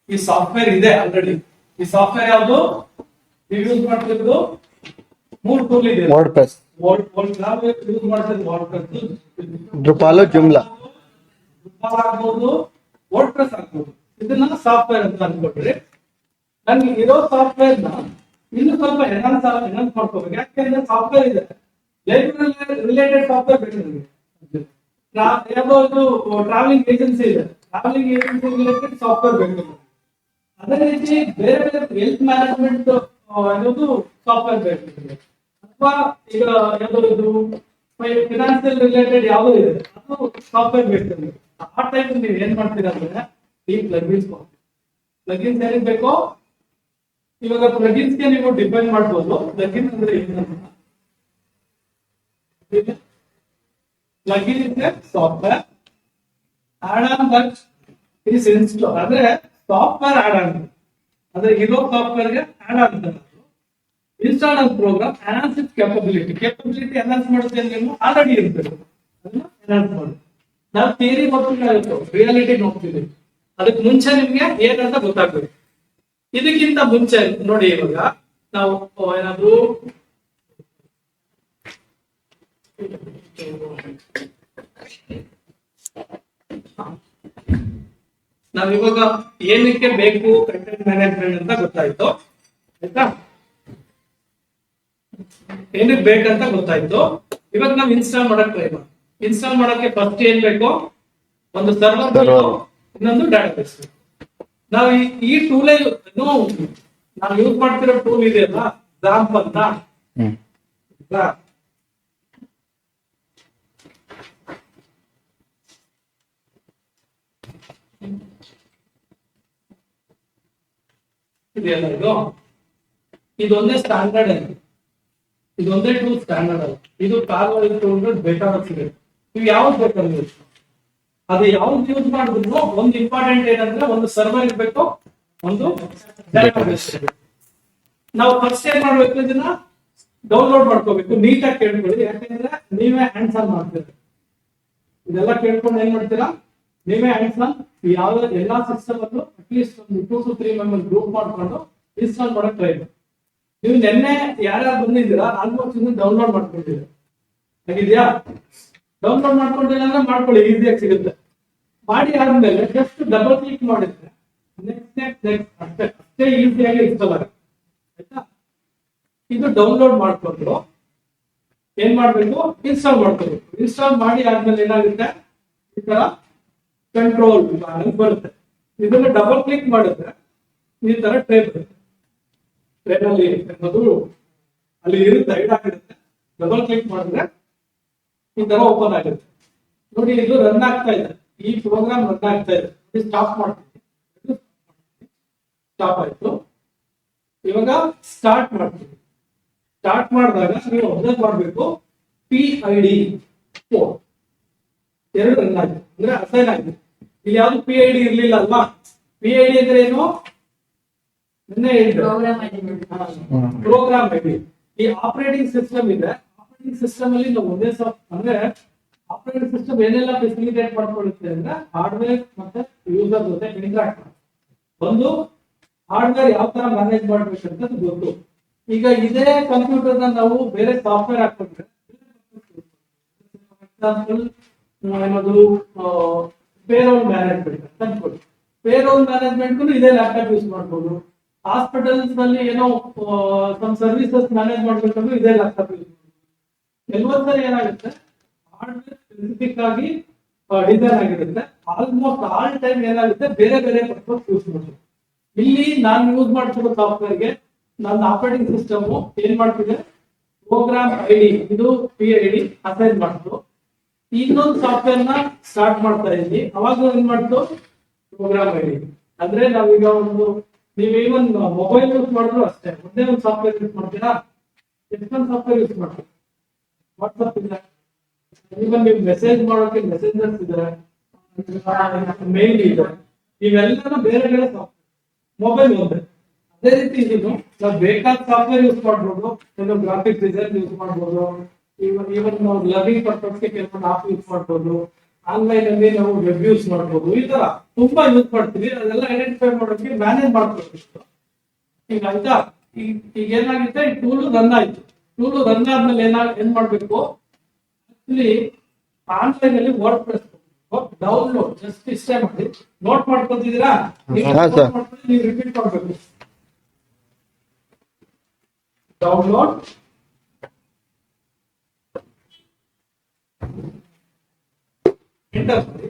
ಈ ಸಾಫ್ಟ್ವೇರ್ ಇದೆ ಆಲ್ರೆಡಿ. ಈ ಸಾಫ್ಟ್ವೇರ್ ಯಾವುದು ನೀವು ಯೂಸ್ ಮಾಡ್ತಿರೋದು? 3 ಟೂಲ್ ಇದೆ. ವರ್ಡ್‌ಪ್ರೆಸ್, ನಾವು ಯೂಸ್ ಮಾಡ್ತಿರೋದು ವರ್ಡ್‌ಪ್ರೆಸ್, ಡ್ರುಪಾಲ್, ಜುಮ್ಲಾ. ಆಗ್ಬೋದು, ವರ್ಡ್‌ಪ್ರೆಸ್ ಆಗ್ಬೋದು. ಇದನ್ನ ಸಾಫ್ಟ್ವೇರ್ ಅಂತ ಅನ್ಕೊಡ್ರಿ. ನನ್ಗೆ ಇರೋ ಸಾಫ್ಟ್ವೇರ್ ನ ಇನ್ನು ಸ್ವಲ್ಪ ಎನ್ಹಾನ್ಸ್ ಮಾಡ್ಕೋಬೇಕು. ಯಾಕೆಂದ್ರೆ ಸಾಫ್ಟ್ವೇರ್ ಇದೆ, ಲೈಬ್ರರಿ ರಿಲೇಟೆಡ್ ಸಾಫ್ಟ್ವೇರ್ ಬೇಕು ನನಗೆ. ಯಾವುದೋ ಇದು ಟ್ರಾವೆಲಿಂಗ್ ಏಜೆನ್ಸಿ ಇದೆ, ಟ್ರಾವೆಲಿಂಗ್ ಏಜೆನ್ಸಿ ರಿಲೇಟೆಡ್ ಸಾಫ್ಟ್ವೇರ್ ಬೇಕು. ಅದೇ ರೀತಿ ಬೇರೆ ಬೇರೆ ವೆಲ್ತ್ ಮ್ಯಾನೇಜ್ಮೆಂಟ್ ಅನ್ನೋದು ಸಾಫ್ಟ್ವೇರ್ ಬೇಕು. ಅಥವಾ ಈಗ ಯಾವುದೋ ಇದು ಫಿನಾನ್ಸಿಯಲ್ ರಿಲೇಟೆಡ್ ಯಾವುದೋ ಇದೆ, ಅದು ಸಾಫ್ಟ್ವೇರ್ ಬೇಕು. ಆ ಟೈಪ್ ನೀವು ಏನ್ ಮಾಡ್ತೀರಾ ಅಂದ್ರೆ ಈ ಪ್ಲಗಿನ್ಸ್ ಏನಿಗೆ ಬೇಕೋ, ಇವಾಗ ಪ್ಲಗಿನ್ಸ್ಗೆ ನೀವು ಡಿಪೆಂಡ್ ಮಾಡ್ಬೋದು. ಪ್ಲಗಿನ್ ಅಂದ್ರೆ ಏನಂತ, plugin is software add on that is install. ಅಂದ್ರೆ ಸಾಫ್ಟ್ವೇರ್ ಆಡ್ ಆನ್, ಅಂದ್ರೆ ಇರೋ ಸಾಫ್ಟ್ವೇರ್ ಗೆ ಆಡ್ ಆಗ್ತದೆ. Install on program enhance its capability enhance ಮಾಡುತ್ತೆ ಅಂದ್ರೆ ಆಲ್ರೆಡಿ ಇರ್ತದೆ, ಅದನ್ನ ಎನ್ಹಾನ್ಸ್ ಮಾಡುತ್ತೆ. ನಾವು ಥಿಯರಿ ನೋಡ್ತಿಲ್ಲ, ರಿಯಾಲಿಟಿ ನೋಡ್ತಿದ್ದೀವಿ. ಅದಕ್ಕೆ ಮುಂಚೆ ನಿಮ್ಗೆ ಏನಂತ ಗೊತ್ತಾಗ್ಬೇಕು. ಇದಕ್ಕಿಂತ ಮುಂಚೆ ನೋಡಿ, ಇವಾಗ ನಾವು ಏನಾದ್ರು ನಾವಿವಾಗ ಏನಕ್ಕೆ ಬೇಕು ಕಂಟೆಂಟ್ ಮ್ಯಾನೇಜ್ಮೆಂಟ್ ಅಂತ ಗೊತ್ತಾಯ್ತು, ಆಯ್ತಾ? ಏನಕ್ಕೆ ಬೇಕಂತ ಗೊತ್ತಾಯ್ತು. ಇವಾಗ ನಾವು ಇನ್ಸ್ಟಾಲ್ ಮಾಡಕ್ ಟ್ರೈ ಮಾಡಿ. ಇನ್ಸ್ಟಾಲ್ ಮಾಡಕ್ಕೆ ಫಸ್ಟ್ ಏನ್ ಬೇಕು? ಒಂದು ಸರ್ವರ್ ಬೇಕು, ಇನ್ನೊಂದು ಡಾಟಾಬೇಸ್. ನಾವು ಈ ಟೂಲ್ ನಾವು ಯೂಸ್ ಮಾಡ್ತಿರೋ ಟೂಲ್ ಇದೆಯಲ್ಲ, ಜಾಂಪ್ ಅಂತ. ಇದೆಯಲ್ಲ, ಇದೊಂದೇ ಸ್ಟ್ಯಾಂಡರ್ಡ್ ಅಲ್ಲ, ಇದೊಂದೇ ಟೂಲ್ ಸ್ಟ್ಯಾಂಡರ್ಡ್ ಅಲ್ಲ. ಇದು ಕಾಲ್ ಟೂಲ್ ಬೇಕಾಗುತ್ತೆ. ನೀವು ಯಾವ್ದು ಬೇಕಂದ್ರೆ ಅದು ಯಾವ್ದು ಯೂಸ್ ಮಾಡಿದ್ರು ಒಂದು ಇಂಪಾರ್ಟೆಂಟ್ ಏನಂದ್ರೆ ಒಂದು ಸರ್ವರ್ ಇರ್ಬೇಕು, ಒಂದು ಡಾಟಾಬೇಸ್ ಇರಬೇಕು. ನಾವು ಫಸ್ಟ್ ಏನ್ ಮಾಡ್ಬೇಕು, ಇದನ್ನ ಡೌನ್ಲೋಡ್ ಮಾಡ್ಕೋಬೇಕು. ನೀಟಾಗಿ ಕೇಳ್ಕೊಳ್ಳಿ, ಯಾಕಂದ್ರೆ ನೀವೇ ಹ್ಯಾಂಡ್ಸ್ ಆನ್ ಮಾಡ್ತೀರಾ. ಇದೆಲ್ಲ ಕೇಳ್ಕೊಂಡು ಏನ್ ಮಾಡ್ತೀರಾ, ನೀವೇ ಹ್ಯಾಂಡ್ಸ್ ಆನ್ ಯಾವ ಎಲ್ಲಾ ಸಿಸ್ಟಮ್ ಅನ್ನು ಅಟ್ಲೀಸ್ಟ್ ಒಂದು 2 to 3 ಮೆಂಬರ್ ಗ್ರೂಪ್ ಮಾಡ್ಕೊಂಡು ಇನ್ಸ್ಟಾಲ್ ಮಾಡಕ್ ಟ್ರೈ ಮಾಡಿ. ನೀವು ನಿನ್ನೆ ಯಾರ್ಯಾರು ಬಂದಿದ್ದೀರಾ ಆಲ್ಮೋಸ್ಟ್ ಡೌನ್ಲೋಡ್ ಮಾಡ್ಕೊಂಡಿದ್ದೀರಾ, ಆಗಿದ್ಯಾ? ಡೌನ್ಲೋಡ್ ಮಾಡ್ಕೊಂಡಿಲ್ಲ ಅಂದ್ರೆ ಮಾಡ್ಕೊಳ್ಳಿ, ಈಸಿಯಾಗಿ ಸಿಗುತ್ತೆ. ಮಾಡಿ ಆದ್ಮೇಲೆ ಜಸ್ಟ್ ಡಬಲ್ ಕ್ಲಿಕ್ ಮಾಡಿದ್ರೆ ನೆಕ್ಸ್ಟ್ ಅಷ್ಟೇ ಈಸಿಯಾಗಿ ಇನ್ಸ್ಟಾಲ್ ಆಗುತ್ತೆ, ಆಯ್ತಾ? ಇದು ಡೌನ್ಲೋಡ್ ಮಾಡ್ಕೊಂಡು ಏನ್ ಮಾಡ್ಬೇಕು, ಇನ್ಸ್ಟಾಲ್ ಮಾಡ್ಕೋಬೇಕು. ಇನ್ಸ್ಟಾಲ್ ಮಾಡಿ ಆದ್ಮೇಲೆ ಏನಾಗುತ್ತೆ, ಈ ತರ ಕಂಟ್ರೋಲ್ ಬರುತ್ತೆ. ಇದನ್ನ ಡಬಲ್ ಕ್ಲಿಕ್ ಮಾಡಿದ್ರೆ ಈ ತರ ಟ್ರೇ ಬರುತ್ತೆ. ಟ್ರೇನಲ್ಲಿ ಅನ್ನೋದು ಅಲ್ಲಿ ಇರುತ್ತೆ, ಹೈಡ್ ಆಗಿರುತ್ತೆ. ಡಬಲ್ ಕ್ಲಿಕ್ ಮಾಡಿದ್ರೆ ಈ ತರ ಓಪನ್ ಆಗುತ್ತೆ. ನೋಡಿ, ಇದು ರನ್ ಆಗ್ತಾ ಇದೆ, ಈ ಪ್ರೋಗ್ರಾಮ್ ರನ್ ಆಗ್ತಾ ಇದೆ. ಸ್ಟಾಪ್ ಮಾಡ್ತೀವಿ, ಸ್ಟಾಪ್ ಆಯ್ತು. ಇವಾಗ ಸ್ಟಾರ್ಟ್ ಮಾಡ್ತೀವಿ. ಸ್ಟಾರ್ಟ್ ಮಾಡಿದಾಗ ನೀವು ಅಬ್ಸರ್ವ್ ಮಾಡಬೇಕು, PID 4 ಎರಡು ರನ್ ಆಗಿದೆ, ಅಂದ್ರೆ ಅಸೈನ್ ಆಗಿದೆ. ಇಲ್ಲಿ ಯಾವ್ದು PID ಇರ್ಲಿಲ್ಲ ಅಲ್ವಾ? PID ಅಂದ್ರೆ ಏನು? Program ID. ಈ ಆಪರೇಟಿಂಗ್ ಸಿಸ್ಟಮ್ ಇದೆ, ಆಪರೇಟಿಂಗ್ ಸಿಸ್ಟಮ್ ಅಲ್ಲಿ ನಾವು ಒಂದೇ ಅಂದ್ರೆ ಆಪರೇಟಿಂಗ್ ಸಿಸ್ಟಮ್ ಏನೆಲ್ಲ ಫೆಸಿಲಿಟೇಟ್ ಮಾಡ್ಕೊಳ್ಳುತ್ತೆ ಅಂದ್ರೆ ಹಾರ್ಡ್ವೇರ್ ಮತ್ತೆ ಯೂಸರ್ ಜೊತೆ ಇಂಟರಾಕ್ಟ್ ಮಾಡಿ ಒಂದು ಹಾರ್ಡ್ವೇರ್ ಯಾವ ತರ ಮ್ಯಾನೇಜ್ ಮಾಡ್ಬೇಕಂತ ಗೊತ್ತು. ಈಗ ಇದೇ ಕಂಪ್ಯೂಟರ್ ನಾವು ಬೇರೆ ಸಾಫ್ಟ್ವೇರ್ ಹಾಕೊಂಡ್ರೆ, ಎಕ್ಸಾಂಪಲ್ ಏನದು ಪೇರೋಲ್ ಮ್ಯಾನೇಜ್ಮೆಂಟ್ ಅಂತ ಅನ್ಕೊಳ್ಳಿ. ಪೇರೋಲ್ ಮ್ಯಾನೇಜ್ಮೆಂಟ್ ಇದೇ ಲ್ಯಾಪ್ಟಾಪ್ ಯೂಸ್ ಮಾಡ್ಬೋದು. ಹಾಸ್ಪಿಟಲ್ಸ್ ನಲ್ಲಿ ಏನೋ ಸಮ್ ಸರ್ವಿಸಸ್ ಮ್ಯಾನೇಜ್ ಮಾಡ್ಬೇಕಂದ್ರೆ ಇದೇ ಲ್ಯಾಪ್ಟಾಪ್ ಯೂಸ್ ಮಾಡ್ಬೋದು. ಕೆಲವೊಂದ್ಸರಿ ಏನಾಗುತ್ತೆ, ಹಾರ್ಡ್ವೇರ್ ಸ್ಪೆಸಿಫಿಕ್ ಆಗಿ ಡಿಸೈನ್ ಆಗಿರುತ್ತೆ. ಆಲ್ಮೋಸ್ಟ್ ಆಲ್ ಟೈಮ್ ಏನಾಗುತ್ತೆ, ಬೇರೆ ಬೇರೆ ಪರ್ಪಸ್ ಯೂಸ್ ಮಾಡ್ಬೋದು. ಇಲ್ಲಿ ನಾನು ಯೂಸ್ ಮಾಡ್ತಿರೋ ಸಾಫ್ಟ್ವೇರ್ಗೆ ನನ್ನ ಆಪರೇಟಿಂಗ್ ಸಿಸ್ಟಮ್ ಏನ್ ಮಾಡ್ತಿದೆ, ಪ್ರೋಗ್ರಾಮ್ ಐಡಿ ಇದು PID ಅಸೈನ್ ಮಾಡ್ತು. ಇನ್ನೊಂದು ಸಾಫ್ಟ್ವೇರ್ ನ ಸ್ಟಾರ್ಟ್ ಮಾಡ್ತಾ ಇದ್ವಿ, ಅವಾಗ ಏನ್ ಮಾಡ್ತು, ಪ್ರೋಗ್ರಾಮ್ ಐಡಿ. ಅಂದ್ರೆ ನಾವೀಗ ನೀವು ಈವನ್ ಮೊಬೈಲ್ ಯೂಸ್ ಮಾಡಿದ್ರು ಅಷ್ಟೇ, ಒಂದೇ ಒಂದು ಸಾಫ್ಟ್ವೇರ್ ಯೂಸ್ ಮಾಡ್ತೀರಾ, ಎಷ್ಟೊಂದು ಸಾಫ್ಟ್ವೇರ್ ಯೂಸ್ ಮಾಡ್ತೀರಾ. ವಾಟ್ಸ್ಆಪ್ ಇದೆ, ಈವನ್ ನೀವು ಮೆಸೇಜ್ ಮಾಡೋಕೆ ಮೆಸೇಜರ್ಸ್ ಇದೆ, ಮೇಲ್ ಇದೆ, ಇವೆಲ್ಲರೂ ಬೇರೆ ಬೇರೆ ಸಾಫ್ಟ್ವೇರ್. ಮೊಬೈಲ್ ಒಂದೇ. ಅದೇ ರೀತಿ ಇದು ನಾವು ಬೇಕಾದ ಸಾಫ್ಟ್ವೇರ್ ಯೂಸ್ ಮಾಡ್ಬೋದು, ಗ್ರಾಫಿಕ್ ಡಿಸೈನ್ ಯೂಸ್ ಮಾಡ್ಬೋದು, ಈವನ್ ನಾವು ಲರ್ನಿಂಗ್ ಪರ್ಪಸ್ಗೆ ಕೆಲವೊಂದು ಆಪ್ ಯೂಸ್ ಮಾಡ್ಬೋದು, ಆನ್ಲೈನ್ ಅಲ್ಲಿ ನಾವು ವೆಬ್ ಯೂಸ್ ಮಾಡ್ಬೋದು. ಈ ತರ ತುಂಬಾ ಯೂಸ್ ಮಾಡ್ತೀವಿ. ಅದೆಲ್ಲ ಐಡೆಂಟಿಫೈ ಮಾಡೋಕೆ ಮ್ಯಾನೇಜ್ ಮಾಡ್ಕೊಳ್ಬೇಕು. ಈಗ ಆಯ್ತಾ, ಈಗ ಏನಾಗಿದೆ, ಈ ಟೂಲ್ ರನ್ ಆಯ್ತು. ಟೂಲ್ ರನ್ ಆದ್ಮೇಲೆ ಏನ್ ಮಾಡ್ಬೇಕು, ಆಕ್ಚುಲಿ ಆನ್ಲೈನ್ ಅಲ್ಲಿ ವರ್ಡ್ ಪ್ರೆಸ್ ಡೌನ್ಲೋಡ್ ಜಸ್ಟ್ ಇಷ್ಟೇ ಮಾಡಿ ನೋಟ್ ಮಾಡ್ಕೊತಿದ್ದೀರಾ, ಹಾ, ಸರ್. ನೀವು ರಿಪೀಟ್ ಮಾಡ್ಬೇಕು. ಡೌನ್ಲೋಡ್ ಎಂಟರ್ ಮಾಡಿ.